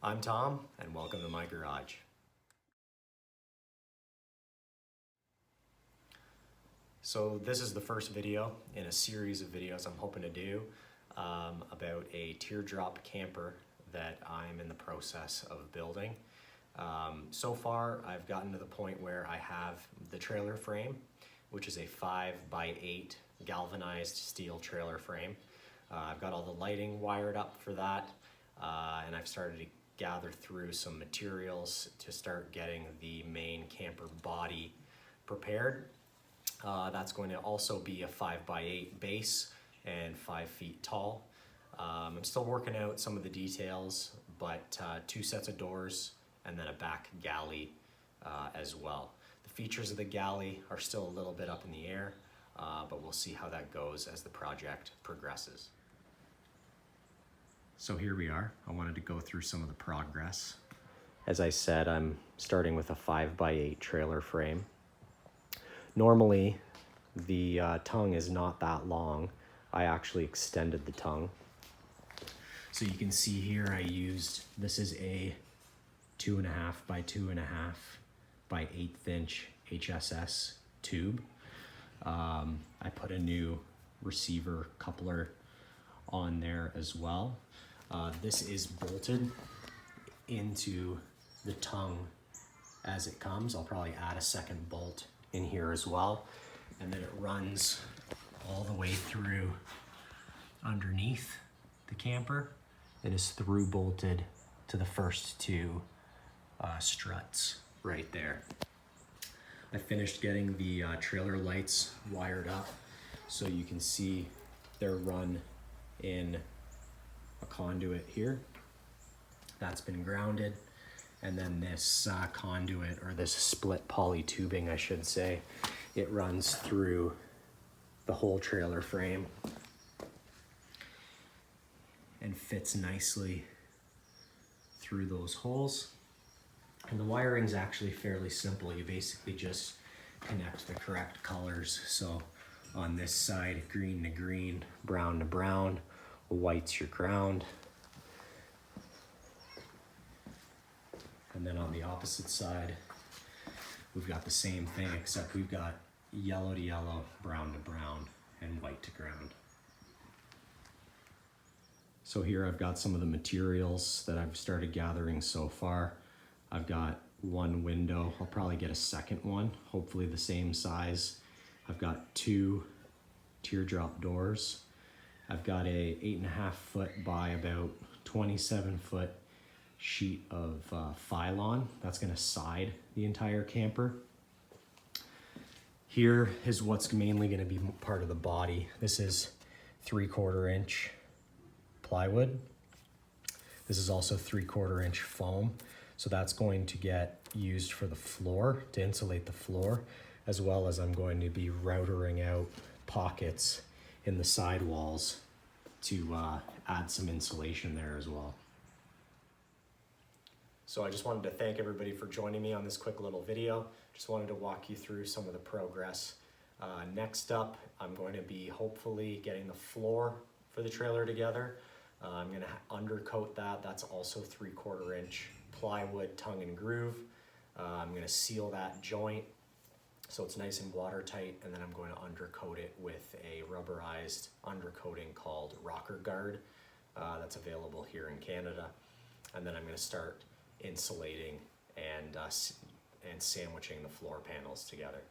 I'm Tom, and welcome to my garage. So this is the first video in a series of videos I'm hoping to do about a teardrop camper that I'm in the process of building. So far, I've gotten to the point where I have the trailer frame, which is a 5x8 galvanized steel trailer frame. I've got all the lighting wired up for that, and I've started to gather through some materials to start getting the main camper body prepared. That's going to also be a 5x8 base and 5 feet tall. I'm still working out some of the details, but 2 sets of doors and then a back galley as well. The features of the galley are still a little bit up in the air, but we'll see how that goes as the project progresses. So here we are. I wanted to go through some of the progress. As I said, I'm starting with a 5x8 trailer frame. Normally, the tongue is not that long. I actually extended the tongue. So you can see here I used, this is a 2.5 by 2.5 by 1/8 inch HSS tube. I put a new receiver coupler on there as well. This is bolted into the tongue as it comes. I'll probably add a second bolt in here as well. And then it runs all the way through underneath the camper and is through bolted to the first 2 struts right there. I finished getting the trailer lights wired up so you can see they're run in a conduit here. That's been grounded, and then this conduit, or this split poly tubing I should say, it runs through the whole trailer frame and fits nicely through those holes. And the wiring's actually fairly simple. You basically just connect the correct colors. So on this side, green to green, brown to brown, white's your ground. And then on the opposite side, we've got the same thing, except we've got yellow to yellow, brown to brown, and white to ground. So here I've got some of the materials that I've started gathering so far. I've got 1 window. I'll probably get a second one, hopefully the same size. I've got 2 teardrop doors. I've got a 8.5 foot by about 27 foot sheet of Phylon that's going to side the entire camper. Here is what's mainly going to be part of the body. This is 3/4 inch plywood. This is also 3/4 inch foam. So that's going to get used for the floor, to insulate the floor, as well as I'm going to be routering out pockets in the sidewalls to add some insulation there as well. So I just wanted to thank everybody for joining me on this quick little video. Just wanted to walk you through some of the progress. Next up, I'm going to be hopefully getting the floor for the trailer together. I'm going to undercoat that. That's also 3/4 inch plywood tongue and groove. I'm going to seal that joint so it's nice and watertight, and then I'm going to undercoat it with a rubberized undercoating called Rocker Guard that's available here in Canada. And then I'm going to start insulating and sandwiching the floor panels together.